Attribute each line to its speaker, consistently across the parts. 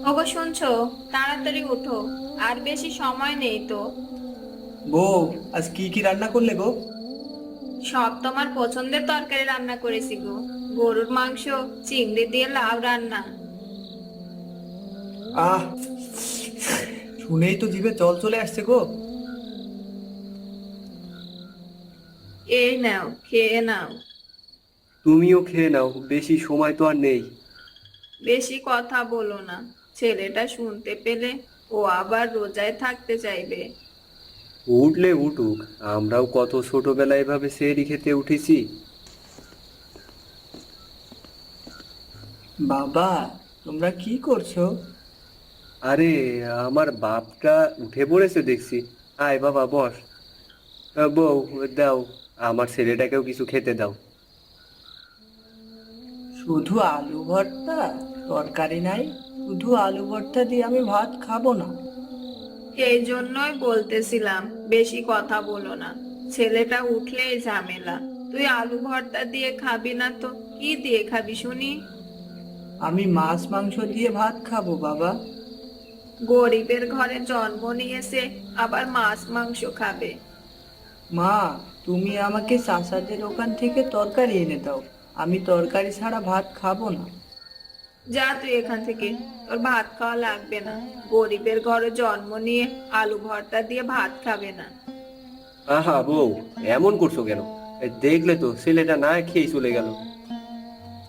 Speaker 1: ওগো শুনছো? তাড়াতাড়ি ওঠো, আর বেশি সময় নেই তো।
Speaker 2: বউ, আজ কি কি রান্না করলে গো?
Speaker 1: সব তোমার পছন্দের তরকারি রান্না করেছি গো। গরুর মাংস, চিংড়ি দিয়ে লাউ রান্না।
Speaker 2: আহ, শুনেই তো জিভে জল চলে আসছে গো।
Speaker 1: এই নাও, খেয়ে নাও।
Speaker 3: তুমিও খেয়ে নাও, বেশি সময় তো আর নেই।
Speaker 1: বেশি কথা বলো না, ছেলেটা শুনতে পেলে ও আবার রোজায় থাকতে চাইবে।
Speaker 3: উঠলে উঠুক, আমরাও কত ছোটবেলায় এভাবে সেহরি খেতে উঠেছি।
Speaker 2: বাবা, তোমরা কি করছো?
Speaker 3: আরে, আমার বাপটা উঠে পড়েছে দেখছি। আয় বাবা, বস। বউ, দাও, আমার ছেলেটাকেও কিছু খেতে দাও।
Speaker 2: শুধু আলু ভর্তা? তরকারি নাই? শুধু আলু ভর্তা দিয়ে আমি ভাত খাবো না।
Speaker 1: এই জন্যই বলতেছিলাম বেশি কথা বলো না, ছেলেটা উঠলেই ঝামেলা। তুই আলু ভর্তা দিয়ে খাবি না তো কি দিয়ে খাবি শুনি?
Speaker 2: আমি মাছ মাংস দিয়ে ভাত খাবো বাবা।
Speaker 1: গরিবের ঘরে জন্ম নিয়েছে, আবার মাছ মাংস খাবে?
Speaker 2: মা, তুমি আমাকে চাচাদের ওখান থেকে তরকারি এনে দাও। আমি তরকারি ছাড়া ভাত খাবো না।
Speaker 1: যা তুই এখান থেকে, তোর ভাত খাওয়া লাগবে না। গরিবের ঘরে জন্ম নিয়ে আলু ভর্তা দিয়ে ভাত খাবে না?
Speaker 3: আহা বউ, এমন করছো কেন? দেখলে তো ছেলেটা না খেয়েই চলে গেল।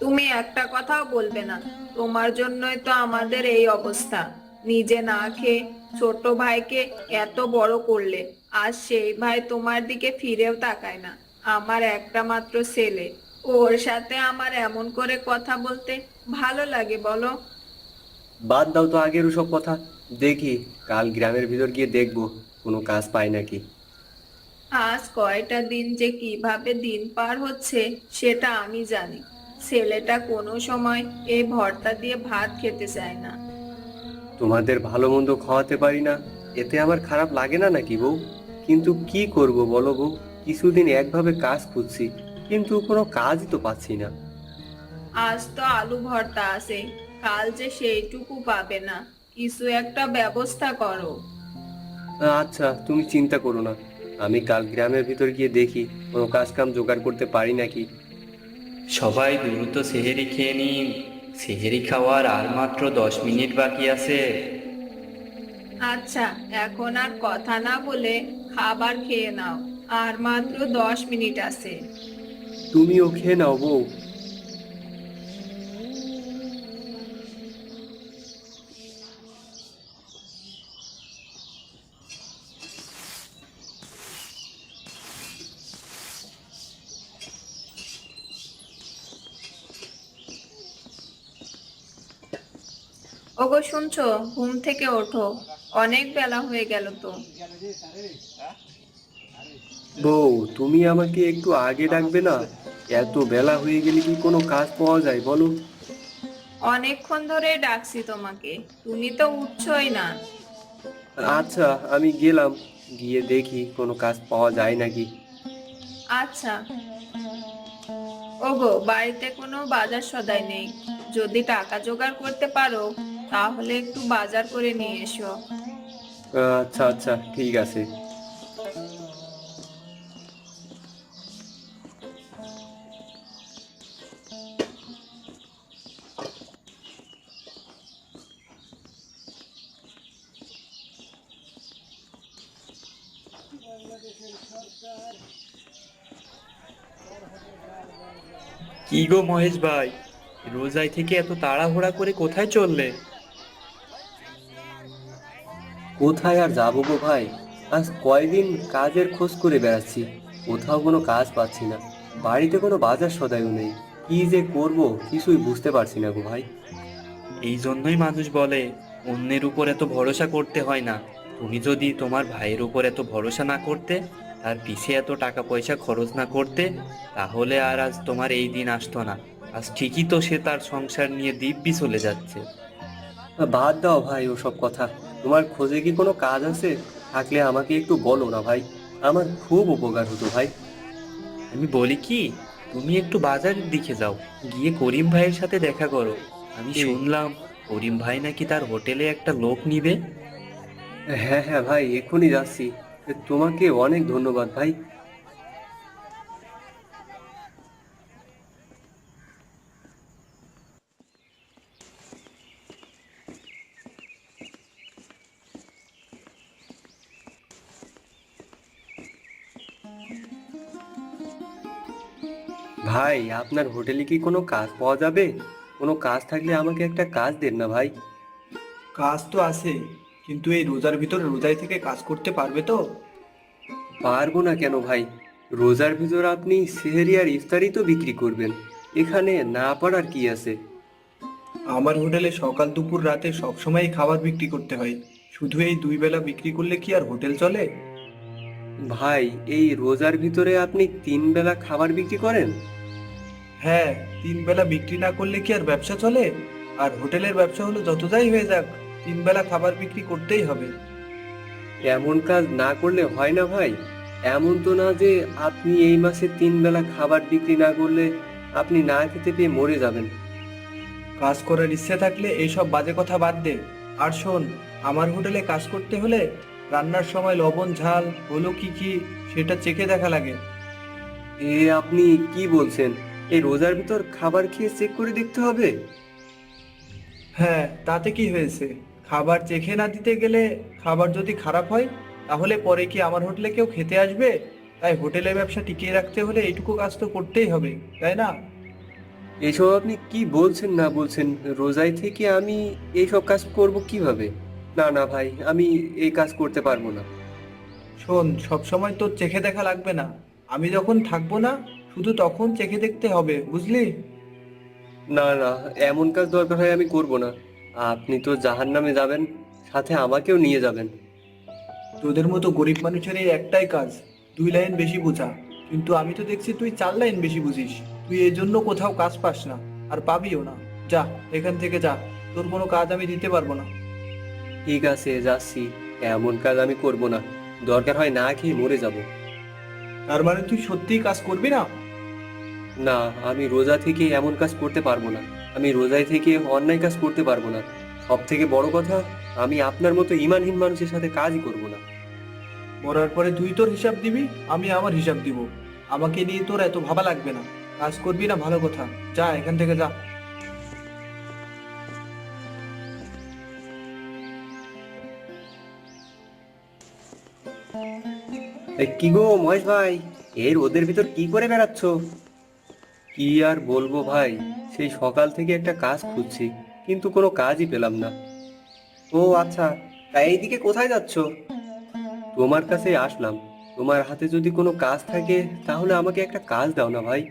Speaker 1: তুমি একটা কথাও বলবে না? তোমার জন্যই তো আমাদের এই অবস্থা। নিজে না খেয়ে ছোট ভাইকে এত বড় করলে, আজ সেই ভাই তোমার দিকে ফিরেও তাকায় না। আমার একটা মাত্র ছেলে, ওর সাথে আমার এমন করে কথা বলতে ভালো লাগে বলো?
Speaker 3: বাদ দাও তো আগের সব কথা। দেখি, কাল গ্রামের ভিতর গিয়ে দেখবো কোনো কাজ পাই নাকি।
Speaker 1: আজ কয়টা দিন যে কিভাবে দিন পার হচ্ছে সেটা আমি জানি। ছেলেটা কোনো সময় এই ভর্তা দিয়ে ভাত খেতে চায় না।
Speaker 3: তোমাদের ভালো মন্দ খাওয়াতে পারি না, এতে আমার খারাপ লাগে না নাকি বউ? কিন্তু কি করব বলো বউ? কিছুদিন একভাবে কাজ খুঁজছি, কিন্তু কোনো কাজই তো পাচ্ছি না।
Speaker 1: আজ তো আলু ভর্তা আছে, কাল যে সেইটুকু পাবে না। কিছু একটা ব্যবস্থা করো।
Speaker 3: আচ্ছা, তুমি চিন্তা করো না, আমি কাল গ্রামের ভিতর গিয়ে দেখি কোনো কাজ কাম জোগাড় করতে পারি নাকি।
Speaker 4: সবাই দ্রুত সেহেরি খেয়ে নিন। সেহেরি খাওয়ার আর মাত্র 10 মিনিট বাকি আছে।
Speaker 1: আচ্ছা, এখন আর কথা না বলে খাবার খেয়ে নাও। আর মাত্র 10 মিনিট আছে।
Speaker 3: তুমিও খেয়ে নাও বউ।
Speaker 1: ওগো শুনছো? ঘুম থেকে ওঠো, অনেক বেলা হয়ে গেল তো।
Speaker 3: বউ, তুমি আমাকে একটু আগে ডাকবে না? এত বেলা হয়ে গেলে কি কোনো কাজ পাওয়া যায় বলো?
Speaker 1: অনেকক্ষণ ধরে ডাকছি তোমাকে, তুমি তো উঠছই না।
Speaker 3: আচ্ছা, আমি গেলাম, গিয়ে দেখি কোনো কাজ পাওয়া যায় নাকি।
Speaker 1: আচ্ছা। ওগো, বাড়িতে কোনো বাজার সদাই নেই। যদি টাকা জোগাড় করতে পারো তাহলে একটু বাজার করে নিয়ে এসো।
Speaker 3: আচ্ছা আচ্ছা, ঠিক আছে।
Speaker 4: কি গো মহেশ ভাই, রোজাই থেকে এত তাড়াহুড়া করে কোথায় চললে?
Speaker 3: কোথায় আর যাবো গো ভাই? আজ কয়দিন কাজের খোঁজ করে বেড়াচ্ছি, কোথাও কোনো কাজ পাচ্ছি না। বাড়িতে কোনো বাজার সদাইও নেই। কি যে করব কিছুই বুঝতে পারছি না গো ভাই।
Speaker 4: এই জন্যই মানুষ বলে অন্যের উপর এত ভরসা করতে হয় না। তুমি যদি তোমার ভাইয়ের উপর এত ভরসা না করতে, তার পিছে এত টাকা পয়সা খরচ না করতে, তাহলে আর আজ তোমার এই দিন আসতো না। আজ ঠিকই তো সে তার সংসার নিয়ে দিব্যি চলে যাচ্ছে।
Speaker 3: বাদ দাও ভাই ওসব কথা। তোমার খোঁজে কি কোনো কাজ আছে? থাকলে আমাকে একটু বলো না ভাই, আমার খুব উপকার হতো ভাই।
Speaker 4: আমি বলি কি, তুমি একটু বাজারের দিকে যাও, গিয়ে করিম ভাইয়ের সাথে দেখা করো। আমি
Speaker 3: এ,
Speaker 4: শুনলাম করিম ভাই নাকি তার হোটেলে একটা লোক নিবে।
Speaker 3: হ্যাঁ হ্যাঁ ভাই, এক্ষুনি যাচ্ছি। তোমাকে অনেক ধন্যবাদ ভাই। ভাই, আপনার হোটেলে কি কোনো কাজ পাওয়া যাবে? কোনো কাজ থাকলে আমাকে একটা কাজ দেন না ভাই।
Speaker 2: কাজ তো আছে, কিন্তু এই রোজার ভিতরে রোজায় থেকে কাজ করতে পারবে তো?
Speaker 3: পারবো না কেন ভাই? রোজার ভিতর আপনি সেহরি আর ইফতারি তো বিক্রি করবেন, এখানে না পারার কি আছে?
Speaker 2: আমার হোটেলে সকাল দুপুর রাতে সবসময় খাবার বিক্রি করতে হয়। শুধু এই দুই বেলা বিক্রি করলে কি আর হোটেল চলে?
Speaker 3: ভাই, এই রোজার ভিতরে আপনি 3 বেলা খাবার বিক্রি করেন?
Speaker 2: হ্যাঁ, তিন বেলা বিক্রি না করলে কি আর ব্যবসা চলে? আর হোটেলের ব্যবসা হলো যত যাই হয়ে যাক, তিন বেলা খাবার বিক্রি করতেই হবে।
Speaker 3: এমন কাজ না করলে হয় না ভাই। এমন তো না যে আপনি এই মাসে 3 বেলা খাবার বিক্রি না করলে আপনি না খেতে পেয়ে মরে যাবেন।
Speaker 2: কাজ করার ইচ্ছে থাকলে এইসব বাজে কথা বাদ দে। আর শোন, আমার হোটেলে কাজ করতে হলে রান্নার সময় লবণ ঝাল হলো কি কি সেটা চেখে দেখা লাগে।
Speaker 3: এ আপনি কি বলছেন? এই রোজার ভিতর খাবার খেয়ে চেক করে দেখতে হবে?
Speaker 2: হ্যাঁ, তাতে কি হয়েছে? খাবার চেখে না দিতে গেলে খাবার যদি খারাপ হয়, তাহলে পরে কি আমার হোটেলে কেউ খেতে আসবে? তাই হোটেলের ব্যবসা টিকিয়ে রাখতে হলে এইটুকু কাজ তো করতেই হবে, তাই না?
Speaker 3: এসব আপনি কি বলছেন না বলছেন? রোজায় থেকে আমি এইসব কাজ করব কিভাবে? না না ভাই, আমি এই কাজ করতে পারবো না।
Speaker 2: শোন, সবসময় তোর চেখে দেখা লাগবে না। আমি যখন থাকবো না, শুধু তখন চেখে দেখতে হবে, বুঝলি?
Speaker 3: না না, এমন কাজ দরকার হয় আমি করব না। আপনি তো জাহান্নামে যাবেন, সাথে আমাকেও নিয়ে যাবেন।
Speaker 2: তোদের মতো গরিব মানুষের এই একটাই কাজ, 2 লাইন বেশি বোঝা। কিন্তু আমি তো দেখছি তুই 4 লাইন বেশি বুঝিস। তুই এই জন্য কোথাও কাজ পাস না, আর পাবিও না। যা, এখান থেকে যা। তোর কোনো কাজ আমি দিতে পারবো না।
Speaker 3: ঠিক আছে, যাচ্ছি। এমন কাজ আমি করব না। দরকার হয় না খেয়ে মরে যাব।
Speaker 2: তার মানে তুই সত্যিই কাজ করবি না?
Speaker 3: না, আমি রোজা থেকে এমন কাজ করতে পারবো না। আমি রোজায় থেকে অন্যায় কাজ করতে পারবো না। সব থেকে বড় কথা, আমি আপনার মতো ঈমানহীন মানুষের সাথে কাজই করব না।
Speaker 2: মরার পরে তুই তোর হিসাব দিবি, আমি আমার হিসাব দিব। আমাকে নিয়ে তোর এত ভাবা লাগবে না। কাজ করবি না, ভালো কথা। যা, এখান থেকে যা।
Speaker 3: কি গো মহেশ ভাই, এর ওদের ভিতর কি করে বেড়াচ্ছ? কি আর বলবো ভাই, সেই সকাল থেকে একটা কাজ খুঁজছি, কিন্তু কোনো কাজই পেলাম না। ও আচ্ছা, তাই এইদিকে কোথায় যাচ্ছ? তোমার কাছে আসলাম। তোমার হাতে যদি কোনো কাজ থাকে তাহলে আমাকে একটা কাজ দাও না ভাই।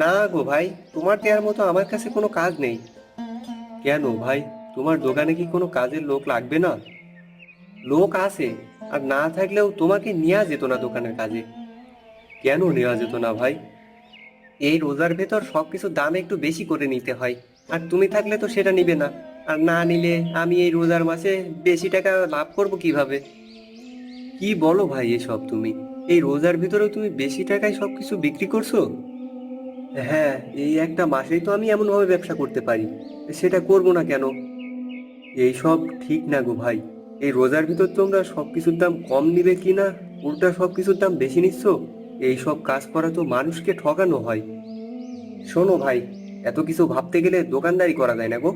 Speaker 3: না গো ভাই, তোমার দেওয়ার মতো আমার কাছে কোনো কাজ নেই। কেন ভাই, তোমার দোকানে কি কোনো কাজের লোক লাগবে না? লোক আছে, আর না থাকলেও তোমাকে নেওয়া যেত না দোকানের কাজে? কেন নেওয়া যেত না ভাই? এই রোজার ভেতর সবকিছুর দাম একটু বেশি করে নিতে হয়, আর তুমি থাকলে তো সেটা নিবে না। আর না নিলে আমি এই রোজার মাসে বেশি টাকা লাভ করব কিভাবে? কি বলো ভাই এসব তুমি? এই রোজার ভিতরেও তুমি বেশি টাকায় সবকিছু বিক্রি করছো? হ্যাঁ, এই একটা মাসেই তো আমি এমন ভাবে ব্যবসা করতে পারি, সেটা করব না কেন? এই সব ঠিক না গো ভাই। এই রোজার ভিতর তোমরা সবকিছুর দাম কম নিবে কিনা, উল্টা সবকিছুর দাম বেশি নিচ্ছ। এই সব কাজ করা তো মানুষকে ঠকানো হয়। শোনো ভাই, এত কিছু ভাবতে গেলে দোকানদারি করা যায় না গো।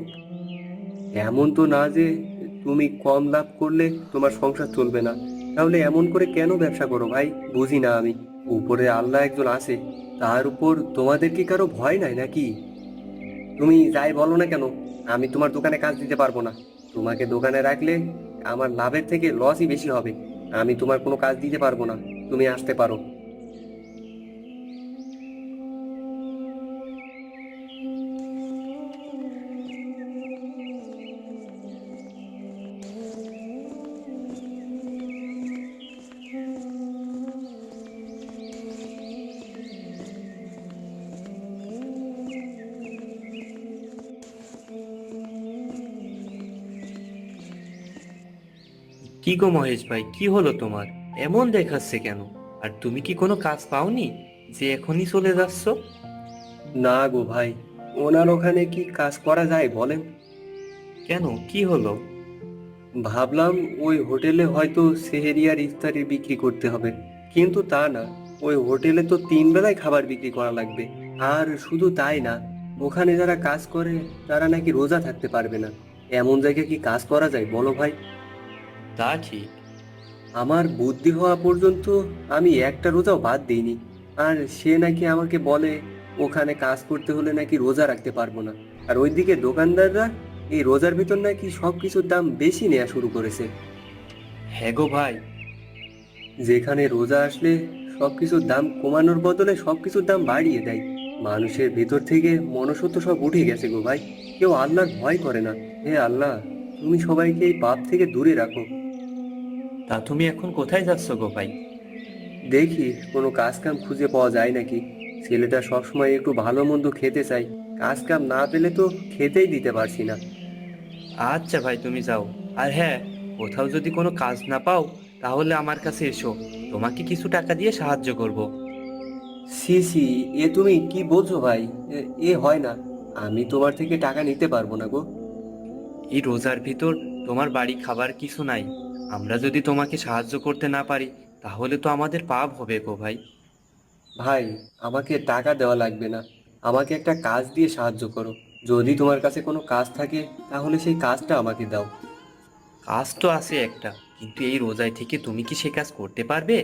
Speaker 3: এমন তো না যে তুমি কম লাভ করলে তোমার সংসার চলবে না। তাহলে এমন করে কেন ব্যবসা করো ভাই? বুঝি না আমি। উপরে আল্লাহ একজন আছে, তার উপর তোমাদের কি কারো ভয় নাই নাকি? তুমি যাই বলো না কেন, আমি তোমার দোকানে কাজ দিতে পারবো না। তোমাকে দোকানে রাখলে আমার লাভের থেকে লসই বেশি হবে। আমি তোমার কোনো কাজ দিতে পারবো না। তুমি আসতে পারো।
Speaker 4: কি গো মহেশ ভাই, কি হলো তোমার? এমন দেখাচ্ছে কেন? আর তুমি কি কোনো কাজ পাওনি যে এখনই চলে যাচ্ছ?
Speaker 3: না গো ভাই, ওনার ওখানে কি কাজ করা যায় বলেন?
Speaker 4: কেন, কি হলো?
Speaker 3: ভাবলাম ওই হোটেলে হয়তো সেহেরি আর ইফতারি বিক্রি করতে হবে, কিন্তু তা না। ওই হোটেলে তো 3 বেলায় খাবার বিক্রি করা লাগবে। আর শুধু তাই না, ওখানে যারা কাজ করে তারা নাকি রোজা থাকতে পারবে না। এমন জায়গায় কি কাজ করা যায় বলো ভাই?
Speaker 4: তা ঠিক।
Speaker 3: আমার বুদ্ধি হওয়া পর্যন্ত আমি একটা রোজাও বাদ দিইনি। আর সে নাকি আমাকে বলে ওখানে কাজ করতে হলে নাকি রোজা রাখতে পারবো না। আর ওইদিকে দোকানদাররা এই রোজার ভিতর নাকি সবকিছুর দাম বেশি নেওয়া শুরু করেছে।
Speaker 4: হ্যাঁ গো ভাই।
Speaker 3: যেখানে রোজা আসলে সবকিছুর দাম কমানোর বদলে সবকিছুর দাম বাড়িয়ে দেয়। মানুষের ভিতর থেকে মনুষ্যত্ব সব উঠে গেছে গো ভাই। কেউ আল্লাহর ভয় করে না। হে আল্লাহ, তুমি সবাইকে এই পাপ থেকে দূরে রাখো।
Speaker 4: তা তুমি এখন কোথায় যাচ্ছ গো ভাই?
Speaker 3: দেখি কোনো কাজ কাম খুঁজে পাওয়া যায় নাকি। ছেলেটা সবসময় একটু ভালো মন্দ খেতে চাই, কাজ কাম না পেলে তো খেতেই দিতে পারছি না।
Speaker 4: আচ্ছা ভাই, তুমি যাও। আর হ্যাঁ, কোথাও যদি কোনো কাজ না পাও তাহলে আমার কাছে এসো, তোমাকে কিছু টাকা দিয়ে সাহায্য করব।
Speaker 3: সি সি, এ তুমি কি বলছো ভাই? এ হয় না। আমি তোমার থেকে টাকা নিতে পারবো না গো।
Speaker 4: এই রোজার ভিতর তোমার বাড়ি খাবার কিছু নাই, আমরা যদি তোমাকে সাহায্য করতে না পারি তাহলে তো আমাদের পাপ হবে গো ভাই।
Speaker 3: ভাই, আমাকে টাকা দেওয়া লাগবে না। আমাকে একটা কাজ দিয়ে সাহায্য করো। যদি তোমার কাছে কোনো কাজ থাকে তাহলে সেই কাজটা আমাকে দাও।
Speaker 4: কাজ তো আছে একটা, কিন্তু এই রোজায় থেকে তুমি কি সে কাজ করতে পারবে?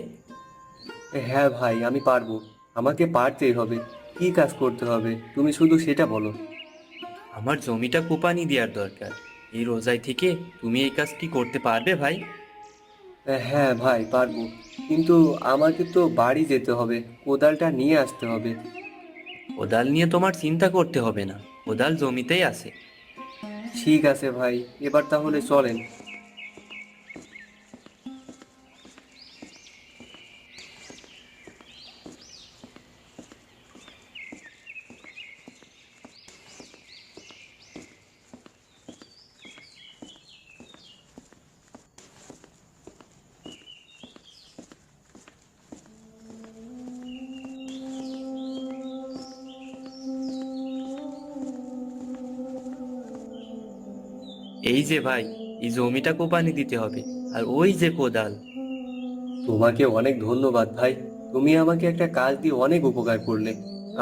Speaker 3: হ্যাঁ ভাই, আমি পারবো। আমাকে পারতেই হবে। কি কাজ করতে হবে তুমি শুধু সেটা বলো।
Speaker 4: আমার জমিটা কোপানি দেওয়ার দরকার। এই রোজায় থেকে তুমি এই কাজ কি করতে পারবে ভাই?
Speaker 3: হ্যাঁ ভাই, পারবো। কিন্তু আমাকে তো বাড়ি যেতে হবে, কোদালটা নিয়ে আসতে হবে।
Speaker 4: কোদাল নিয়ে তোমার চিন্তা করতে হবে না, কোদাল জমিতেই আছে।
Speaker 3: ঠিক আছে ভাই, এবার তাহলে চলেন।
Speaker 4: এই যে ভাই, এই জমিটা কোপানি দিতে হবে, আর ওই যে কোদাল।
Speaker 3: তোমাকে অনেক ধন্যবাদ ভাই। তুমি আমাকে একটা কাজ দিয়ে অনেক উপকার করলে।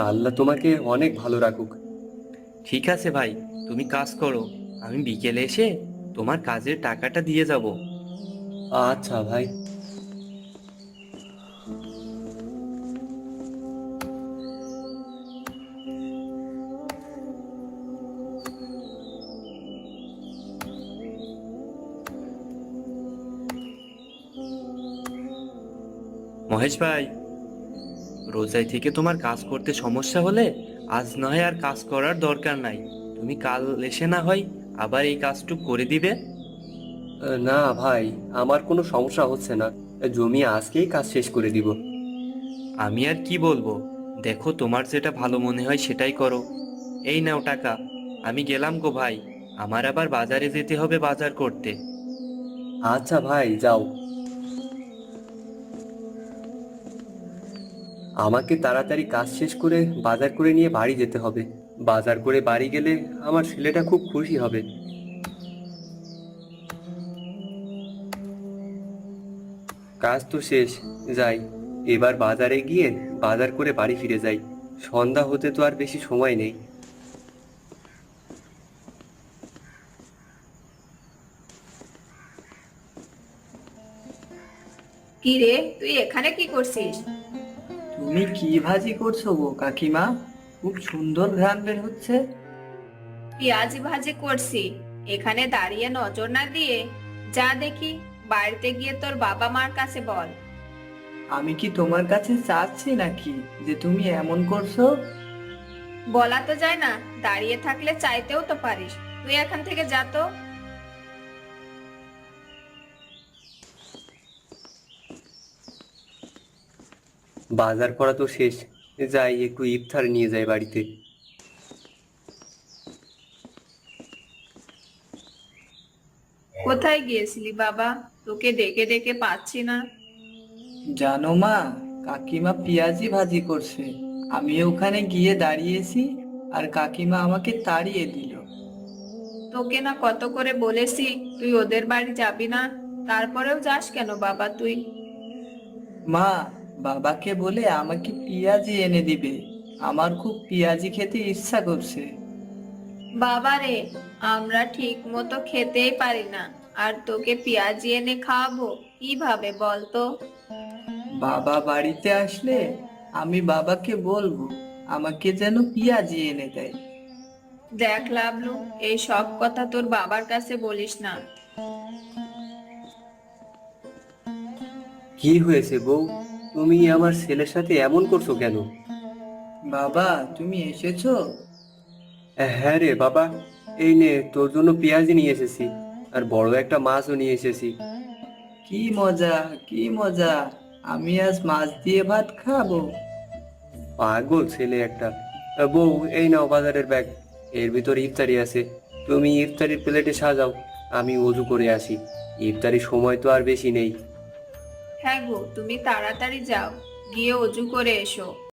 Speaker 3: আল্লাহ তোমাকে অনেক ভালো রাখুক।
Speaker 4: ঠিক আছে ভাই, তুমি কাজ করো, আমি বিকেলে এসে তোমার কাজের টাকাটা দিয়ে যাব।
Speaker 3: আচ্ছা ভাই।
Speaker 4: মহেশ ভাই, রোজায় থেকে তোমার কাজ করতে সমস্যা হলে আজ নয় আর কাজ করার দরকার নাই, তুমি কাল এসে না হয় আবার এই কাজটুক করে দিবে।
Speaker 3: না ভাই, আমার কোনো সমস্যা হচ্ছে না। জমি আজকেই কাজ শেষ করে দিব।
Speaker 4: আমি আর কি বলবো, দেখো তোমার যেটা ভালো মনে হয় সেটাই করো। এই নাও টাকা, আমি গেলাম গো ভাই, আমার আবার বাজারে যেতে হবে বাজার করতে।
Speaker 3: আচ্ছা ভাই, যাও। আমাকে তাড়াতাড়ি কাজ শেষ করে বাজার করে নিয়ে বাড়ি যেতে হবে। বাজার করে বাড়ি গেলে আমার ছেলেটা খুব খুশি হবে। কাজ তো শেষ, যাই। এবার বাজারে গিয়ে বাজার করে বাড়ি ফিরে যাই। সন্ধ্যা হতে তো আর বেশি সময় নেই।
Speaker 1: কি রে, তুই এখানে কি করছিস?
Speaker 2: তুমি কি ভাজি করছো গো কাকিমা? খুব সুন্দর ঘ্রাণ বের হচ্ছে।
Speaker 1: পেঁয়াজি ভাজি করছি। এখানে দাঁড়িয়ে নজর না দিয়ে যা দেখি, বাড়িতে গিয়ে তোর বাবা মার কাছে বল।
Speaker 2: আমি কি তোমার কাছে চাচ্ছি নাকি যে তুমি এমন করছো?
Speaker 1: বলা তো যায় না, দাঁড়িয়ে থাকলে চাইতেও তো পারিস। তুই এখান থেকে যা তো।
Speaker 3: বাজার করা তো শেষ, যাই একটু ইফতার নিয়ে যাই বাড়িতে।
Speaker 1: কোথায় গিয়েছিলি বাবা? তোকে ডেকে ডেকে পাচ্ছি না।
Speaker 2: জানো মা, কাকিমা পেঁয়াজি ভাজি করছে। আমি ওখানে গিয়ে দাঁড়িয়েছি আর কাকিমা আমাকে তাড়িয়ে দিল।
Speaker 1: তো তোকে না কত করে বলেছি তুই ওদের বাড়ি যাবি না, তারপরেও যাস কেন বাবা তুই?
Speaker 2: মা, বাবাকে বলে আমাকে পেঁয়াজি এনে দিবে। আমার খুব পেঁয়াজি খেতে ইচ্ছা করছে।
Speaker 1: বাবা রে, আমরা ঠিক মতো খেতেই পারি না, আর তোকে পেঁয়াজি এনে খাওয়াবো কিভাবে বলতো?
Speaker 2: বাবা বাড়িতে আসলে আমি বাবাকে বলবো আমাকে যেন পেঁয়াজি এনে দেয়।
Speaker 1: দেখ লাবলু, এই সব কথা তোর বাবার কাছে বলিস না।
Speaker 3: কি হয়েছে বউ? তুমি আমার ছেলের সাথে এমন করছো কেন?
Speaker 2: বাবা, তুমি এসেছো?
Speaker 3: হ্যাঁ রে বাবা, এই নে তোর জন্য পেঁয়াজি নিয়ে এসেছি, আর বড় একটা মাছও নিয়ে এসেছি।
Speaker 2: কি মজা, কি মজা! আমি আজ মাছ দিয়ে ভাত খাবো।
Speaker 3: পাগল ছেলে একটা। বউ, এই নাও বাজারের ব্যাগ, এর ভিতর ইফতারি আছে। তুমি ইফতারির প্লেটে সাজাও, আমি অজু করে আসি। ইফতারির সময় তো আর বেশি নেই।
Speaker 1: হ্যাঁ গো, তুমি তাড়াতাড়ি যাও, গিয়ে অজু করে এসো।